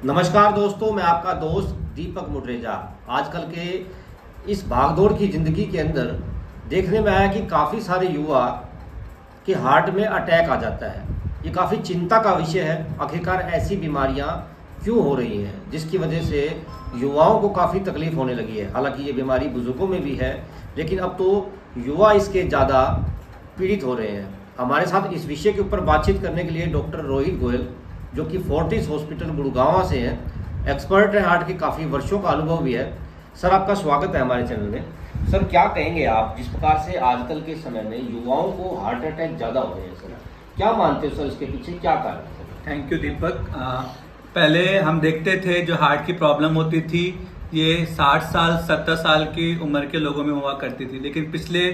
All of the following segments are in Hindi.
नमस्कार दोस्तों, मैं आपका दोस्त दीपक मुटरेजा। आजकल के इस भागदौड़ की ज़िंदगी के अंदर देखने में आया कि काफ़ी सारे युवा के हार्ट में अटैक आ जाता है। ये काफ़ी चिंता का विषय है। आखिरकार ऐसी बीमारियां क्यों हो रही हैं जिसकी वजह से युवाओं को काफ़ी तकलीफ होने लगी है। हालांकि ये बीमारी बुजुर्गों में भी है, लेकिन अब तो युवा इसके ज़्यादा पीड़ित हो रहे हैं। हमारे साथ इस विषय के ऊपर बातचीत करने के लिए डॉक्टर रोहित गोयल, जो कि फोर्टिस हॉस्पिटल गुड़गांव से हैं, एक्सपर्ट है, हार्ट के काफ़ी वर्षों का अनुभव भी है। सर, आपका स्वागत है हमारे चैनल में। सर, क्या कहेंगे आप जिस प्रकार से आजकल के समय में युवाओं को हार्ट अटैक ज़्यादा हो रहे हैं? सर, क्या मानते हो सर, इसके पीछे क्या कारण है? थैंक यू दीपक। पहले हम देखते थे जो हार्ट की प्रॉब्लम होती थी ये 60 साल 70 साल की उम्र के लोगों में हुआ करती थी, लेकिन पिछले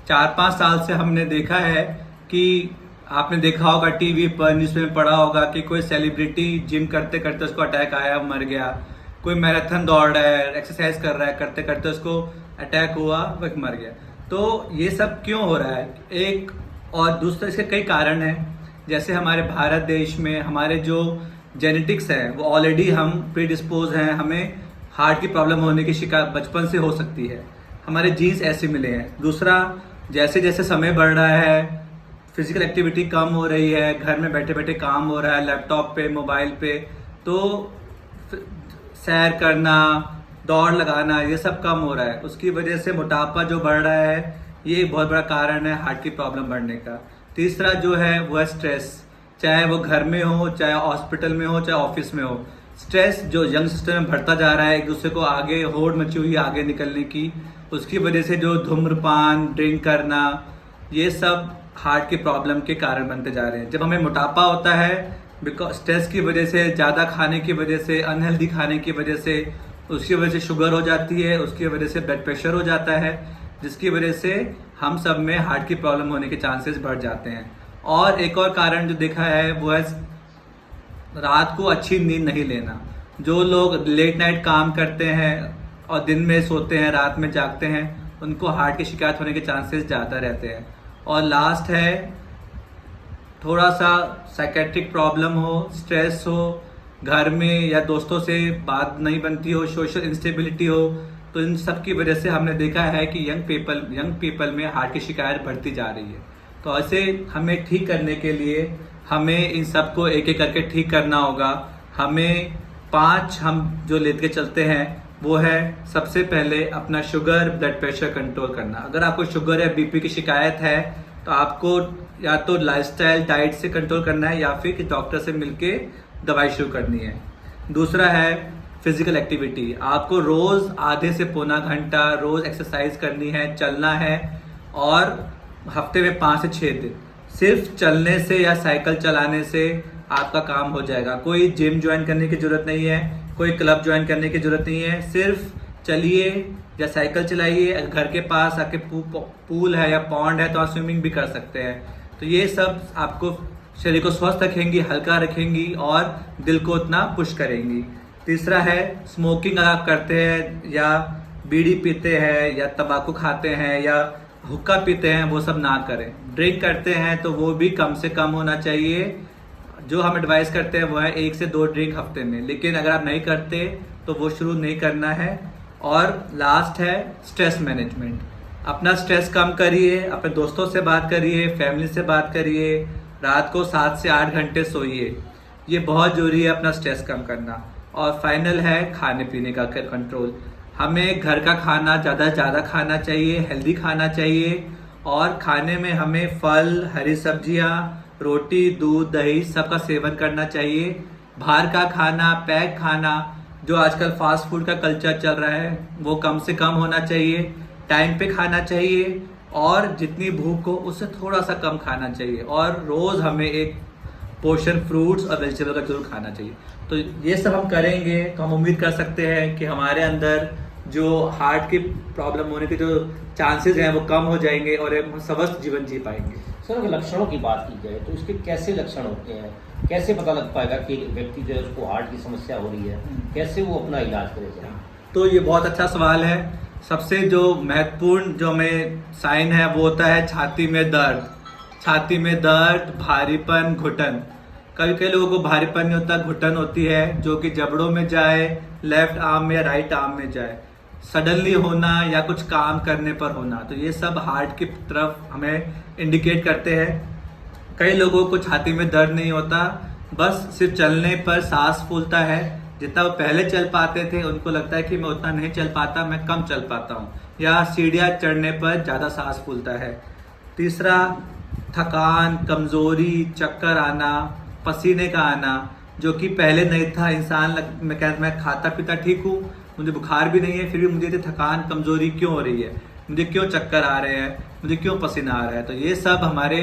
4-5 साल से हमने देखा है कि आपने देखा होगा टीवी पर, न्यूज़ में पढ़ा होगा कि कोई सेलिब्रिटी जिम करते करते उसको अटैक आया, मर गया। कोई मैराथन दौड़ रहा है, एक्सरसाइज कर रहा है, करते करते उसको अटैक हुआ, वह मर गया। तो ये सब क्यों हो रहा है? एक और दूसरा इसके कई कारण हैं। जैसे हमारे भारत देश में हमारे जो जेनेटिक्स है वो ऑलरेडी हम प्रीडिस्पोज हैं, हमें हार्ट की प्रॉब्लम होने की शिकायत बचपन से हो सकती है, हमारे जीन्स ऐसे मिले हैं। दूसरा, जैसे जैसे समय बढ़ रहा है, फिजिकल एक्टिविटी कम हो रही है, घर में बैठे बैठे काम हो रहा है, लैपटॉप पे, मोबाइल पे, तो सैर करना, दौड़ लगाना, ये सब कम हो रहा है। उसकी वजह से मोटापा जो बढ़ रहा है, ये एक बहुत बड़ा कारण है हार्ट की प्रॉब्लम बढ़ने का। तीसरा जो है वो है स्ट्रेस, चाहे वो घर में हो, चाहे हॉस्पिटल में हो, चाहे ऑफिस में हो। स्ट्रेस जो यंग सिस्टम में बढ़ता जा रहा है, एक दूसरे को आगे होड़ मची हुई आगे निकलने की, उसकी वजह से जो धूम्रपान, ड्रिंक करना, ये सब हार्ट की प्रॉब्लम के कारण बनते जा रहे हैं। जब हमें मोटापा होता है बिकॉज स्ट्रेस की वजह से, ज़्यादा खाने की वजह से, अनहेल्दी खाने की वजह से, उसकी वजह से शुगर हो जाती है, उसकी वजह से ब्लड प्रेशर हो जाता है, जिसकी वजह से हम सब में हार्ट की प्रॉब्लम होने के चांसेस बढ़ जाते हैं। और एक और कारण जो देखा है वो है रात को अच्छी नींद नहीं लेना। जो लोग लेट नाइट काम करते हैं और दिन में सोते हैं, रात में जागते हैं, उनको हार्ट की शिकायत होने के चांसेस ज़्यादा रहते हैं। और लास्ट है, थोड़ा सा साइकेट्रिक प्रॉब्लम हो, स्ट्रेस हो, घर में या दोस्तों से बात नहीं बनती हो, सोशल इंस्टेबिलिटी हो, तो इन सब की वजह से हमने देखा है कि यंग पीपल में हार्ट की शिकायत बढ़ती जा रही है। तो ऐसे हमें ठीक करने के लिए हमें इन सबको एक एक करके ठीक करना होगा। हमें 5 हम जो लेके चलते हैं वो है, सबसे पहले अपना शुगर, ब्लड प्रेशर कंट्रोल करना। अगर आपको शुगर या बीपी की शिकायत है तो आपको या तो लाइफस्टाइल डाइट से कंट्रोल करना है या फिर डॉक्टर से मिलके दवाई शुरू करनी है। दूसरा है फिजिकल एक्टिविटी। आपको रोज आधे से पौना घंटा रोज एक्सरसाइज करनी है, चलना है, और हफ्ते में 5 से 6 दिन सिर्फ चलने से या साइकिल चलाने से आपका काम हो जाएगा। कोई जिम ज्वाइन करने की जरूरत नहीं है, कोई क्लब ज्वाइन करने की जरूरत नहीं है। सिर्फ चलिए या साइकिल चलाइए, घर के पास आके पूल है या पॉन्ड है तो आप स्विमिंग भी कर सकते हैं। तो ये सब आपको शरीर को स्वस्थ रखेंगी, हल्का रखेंगी और दिल को उतना पुश करेंगी। तीसरा है स्मोकिंग। अगर आप करते हैं या बीड़ी पीते हैं या तंबाकू खाते हैं या हुक्का पीते हैं, वो सब ना करें। ड्रिंक करते हैं तो वो भी कम से कम होना चाहिए। जो हम एडवाइस करते हैं वो है 1 से 2 ड्रिंक हफ्ते में, लेकिन अगर आप नहीं करते तो वो शुरू नहीं करना है। और लास्ट है स्ट्रेस मैनेजमेंट। अपना स्ट्रेस कम करिए, अपने दोस्तों से बात करिए, फैमिली से बात करिए, रात को 7 से 8 घंटे सोइए। ये बहुत जरूरी है अपना स्ट्रेस कम करना। और फाइनल है खाने पीने का कंट्रोल। हमें घर का खाना ज़्यादा से ज़्यादा खाना चाहिए, हेल्दी खाना चाहिए, और खाने में हमें फल, हरी सब्जियाँ, रोटी, दूध, दही सबका सेवन करना चाहिए। बाहर का खाना, पैक खाना, जो आजकल फास्ट फूड का कल्चर चल रहा है, वो कम से कम होना चाहिए। टाइम पे खाना चाहिए और जितनी भूख हो उससे थोड़ा सा कम खाना चाहिए। और रोज़ हमें एक पोर्शन फ्रूट्स और वेजिटेबल का जरूर खाना चाहिए। तो ये सब हम करेंगे तो हम उम्मीद कर सकते हैं कि हमारे अंदर जो हार्ट की प्रॉब्लम होने के जो चांसेस हैं वो कम हो जाएंगे और हम स्वस्थ जीवन जी पाएंगे। सर, अगर लक्षणों की बात की जाए तो इसके कैसे लक्षण होते हैं? कैसे पता लग पाएगा कि एक व्यक्ति जो है उसको हार्ट की समस्या हो रही है? कैसे वो अपना इलाज करेगा? तो ये बहुत अच्छा सवाल है। सबसे जो महत्वपूर्ण जो हमें साइन है वो होता है छाती में दर्द। छाती में दर्द, भारीपन, घुटन, कई कई लोगों को भारीपन नहीं होता, घुटन होती है जो कि जबड़ों में जाए, लेफ्ट आर्म में या राइट आर्म में जाए, सडनली होना या कुछ काम करने पर होना, तो ये सब हार्ट की तरफ हमें इंडिकेट करते हैं। कई लोगों को छाती में दर्द नहीं होता, बस सिर्फ चलने पर सांस फूलता है। जितना वो पहले चल पाते थे उनको लगता है कि मैं उतना नहीं चल पाता, मैं कम चल पाता हूँ, या सीढ़ियाँ चढ़ने पर ज़्यादा सांस फूलता है। तीसरा, थकान, कमजोरी, चक्कर आना, पसीने का आना, जो कि पहले नहीं था। मैं खाता पीता ठीक हूँ, मुझे बुखार भी नहीं है, फिर भी मुझे थकान कमजोरी क्यों हो रही है, मुझे क्यों चक्कर आ रहे हैं, मुझे क्यों पसीना आ रहा है। तो ये सब हमारे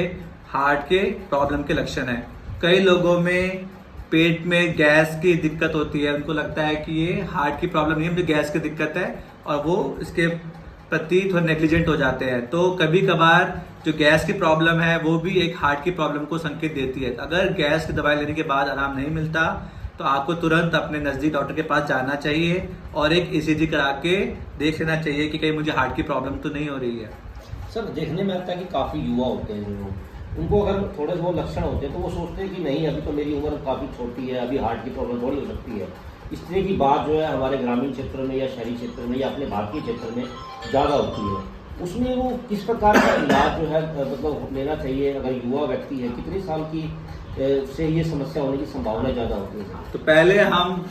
हार्ट के प्रॉब्लम के लक्षण है। कई लोगों में पेट में गैस की दिक्कत होती है, उनको लगता है कि ये हार्ट की प्रॉब्लम नहीं है, मुझे गैस की दिक्कत है, और वो इसके प्रति थोड़ा नेग्लिजेंट हो जाते हैं। तो कभी कभार जो गैस की प्रॉब्लम है वो भी एक हार्ट की प्रॉब्लम को संकेत देती है। अगर गैस की दवाई लेने के बाद आराम नहीं मिलता तो आपको तुरंत अपने नज़दीक डॉक्टर के पास जाना चाहिए और एक ईसीजी करा के देख लेना चाहिए कि कहीं मुझे हार्ट की प्रॉब्लम तो नहीं हो रही है। सर, देखने में आता है कि काफ़ी युवा होते हैं जो, उनको अगर थोड़े वो लक्षण होते हैं तो वो सोचते हैं कि नहीं, अभी तो मेरी उम्र काफ़ी छोटी है, अभी हार्ट की प्रॉब्लम थोड़ी हो सकती है। इस तरह की बात जो है हमारे ग्रामीण क्षेत्र में या शहरी क्षेत्र में या अपने भारतीय क्षेत्र में ज़्यादा होती है। उसमें वो किस प्रकार का इलाज जो है मतलब लेना चाहिए? अगर युवा व्यक्ति है, कितने साल की से ये समस्या होने की संभावना ज़्यादा होती है? तो पहले हम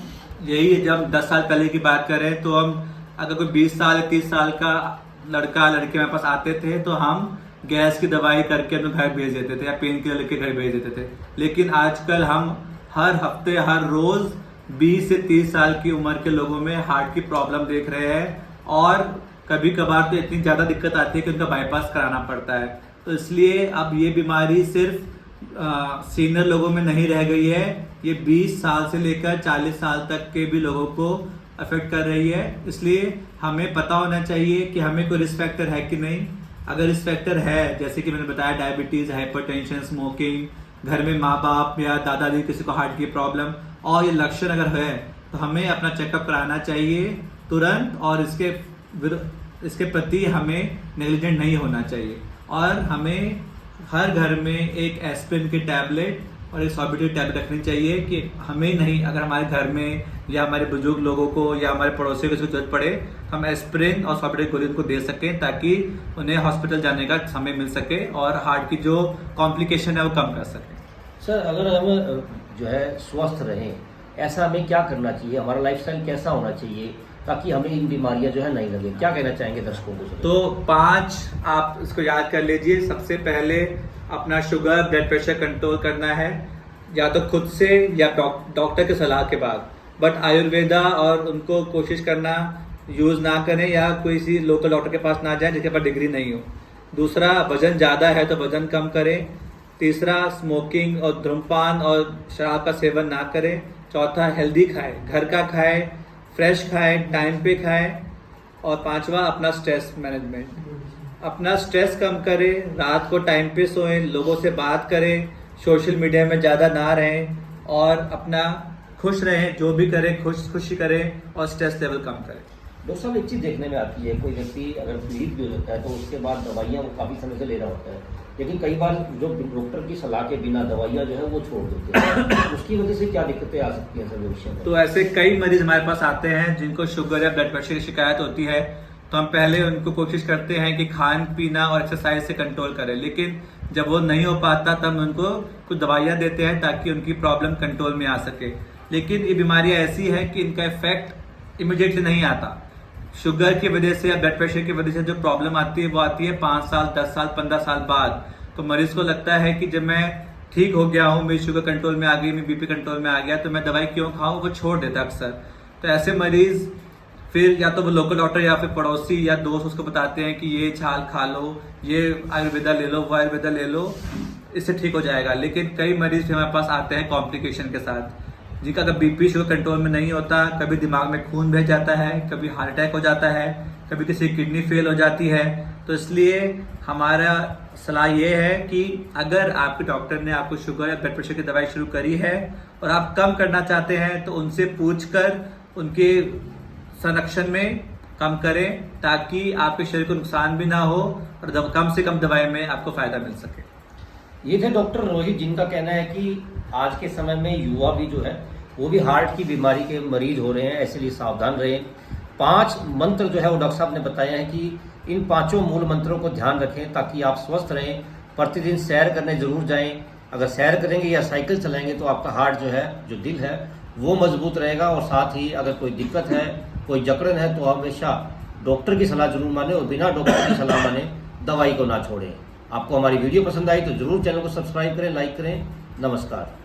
यही, जब 10 साल पहले की बात करें तो हम अगर कोई 20 साल 30 साल का लड़का लड़के मेरे पास आते थे तो हम गैस की दवाई करके अपने घर भेज देते थे या पेन किलर लेके घर भेज देते थे। लेकिन आजकल हम हर हफ्ते हर रोज 20 से 30 साल की उम्र के लोगों में हार्ट की प्रॉब्लम देख रहे हैं, और कभी कभार तो इतनी ज़्यादा दिक्कत आती है कि उनका बाईपास कराना पड़ता है। तो इसलिए अब ये बीमारी सिर्फ सीनियर लोगों में नहीं रह गई है, ये 20 साल से लेकर 40 साल तक के भी लोगों को अफेक्ट कर रही है। इसलिए हमें पता होना चाहिए कि हमें कोई रिस्क फैक्टर है कि नहीं। अगर रिस्क फैक्टर है, जैसे कि मैंने बताया, डायबिटीज़, हाइपरटेंशन, स्मोकिंग, घर में माँ बाप या दादा दादी किसी को हार्ट की प्रॉब्लम, और ये लक्षण अगर है तो हमें अपना चेकअप कराना चाहिए तुरंत, और इसके प्रति हमें नेग्लिजेंट नहीं होना चाहिए। और हमें हर घर में एक एस्पिरिन की टैबलेट और एक सॉर्बिट्रेट टैबलेट रखनी चाहिए कि हमें नहीं, अगर हमारे घर में या हमारे बुजुर्ग लोगों को या हमारे पड़ोसियों को जरूरत पड़े, हम एस्पिरिन और सॉर्बिट्रेट गोली उनको दे सकें ताकि उन्हें हॉस्पिटल जाने का समय मिल सके और हार्ट की जो कॉम्प्लिकेशन है वो कम कर सकें। सर, अगर हम जो है स्वस्थ रहें, ऐसा हमें क्या करना चाहिए? हमारा लाइफस्टाइल कैसा होना चाहिए ताकि हमें इन बीमारियां जो है नहीं लगे? क्या कहना चाहेंगे दर्शकों को? तो 5 आप इसको याद कर लीजिए। सबसे पहले अपना शुगर, ब्लड प्रेशर कंट्रोल करना है, या तो खुद से या डॉक्टर की सलाह के बाद। बट आयुर्वेदा और उनको कोशिश करना यूज़ ना करें, या कोई सी लोकल डॉक्टर के पास ना जाएं जिसके पास डिग्री नहीं हो। दूसरा, वजन ज़्यादा है तो वजन कम करें। तीसरा, स्मोकिंग और धूम्रपान और शराब का सेवन ना करें। चौथा, हेल्दी खाएं, घर का खाएं, फ्रेश खाएं, टाइम पे खाएं। और 5वां, अपना स्ट्रेस मैनेजमेंट, अपना स्ट्रेस कम करें, रात को टाइम पे सोएं, लोगों से बात करें, सोशल मीडिया में ज़्यादा ना रहें, और अपना खुश रहें, जो भी करें खुशी करें, और स्ट्रेस लेवल कम करें। डॉक्टर साहब, एक चीज़ देखने में आती है, कोई व्यक्ति अगर पीड़ित भी हो जाता है तो उसके बाद दवाइयाँ वो काफ़ी समय से ले रहा होता है, लेकिन कई बार जो डॉक्टर की सलाह के बिना दवाइयाँ जो है वो छोड़ देते हैं। उसकी वजह से क्या दिक्कतें आ सकती हैं सर भविष्य में? तो ऐसे कई मरीज हमारे पास आते हैं जिनको शुगर या ब्लड प्रेशर की शिकायत होती है, तो हम पहले उनको कोशिश करते हैं कि खान पीना और एक्सरसाइज से कंट्रोल करें। लेकिन जब वो नहीं हो पाता तब उनको कुछ दवाइयाँ देते हैं ताकि उनकी प्रॉब्लम कंट्रोल में आ सके। लेकिन ये बीमारियाँ ऐसी है कि इनका इफेक्ट इमिडिएटली नहीं आता। शुगर की वजह से या ब्लड प्रेशर की वजह से जो प्रॉब्लम आती है वो आती है 5 साल, 10 साल, 15 साल बाद। तो मरीज को लगता है कि जब मैं ठीक हो गया हूँ, मेरी शुगर कंट्रोल में आ गई, मेरी बीपी कंट्रोल में आ गया, तो मैं दवाई क्यों खाऊं, वो छोड़ देता अक्सर। तो ऐसे मरीज फिर या तो वो लोकल डॉक्टर या फिर पड़ोसी या दोस्त उसको बताते हैं कि ये छाल खा लो, ये आयुर्वेदा ले लो, वो आयुर्वेदा ले लो, इससे ठीक हो जाएगा। लेकिन कई मरीज फिर हमारे पास आते हैं कॉम्प्लिकेशन के साथ, जिनका अगर बीपी शुगर कंट्रोल में नहीं होता, कभी दिमाग में खून बह जाता है, कभी हार्ट अटैक हो जाता है, कभी किसी किडनी फेल हो जाती है। तो इसलिए हमारा सलाह ये है कि अगर आपके डॉक्टर ने आपको शुगर या ब्लड प्रेशर की दवाई शुरू करी है और आप कम करना चाहते हैं तो उनसे पूछकर उनके संरक्षण में कम करें, ताकि आपके शरीर को नुकसान भी ना हो और कम से कम दवाई में आपको फायदा मिल सके। ये थे डॉक्टर रोहित, जिनका कहना है कि आज के समय में युवा भी जो है वो भी हार्ट की बीमारी के मरीज हो रहे हैं, इसलिए सावधान रहें। 5 मंत्र जो है वो डॉक्टर साहब ने बताए हैं कि इन 5 मूल मंत्रों को ध्यान रखें ताकि आप स्वस्थ रहें। प्रतिदिन सैर करने जरूर जाएं। अगर सैर करेंगे या साइकिल चलाएंगे तो आपका हार्ट जो है, जो दिल है, वो मजबूत रहेगा। और साथ ही अगर कोई दिक्कत है, कोई जकड़न है, तो हमेशा डॉक्टर की सलाह जरूर माने और बिना डॉक्टर की सलाह माने दवाई को ना छोड़ें। आपको हमारी वीडियो पसंद आई तो जरूर चैनल को सब्सक्राइब करें, लाइक करें। नमस्कार।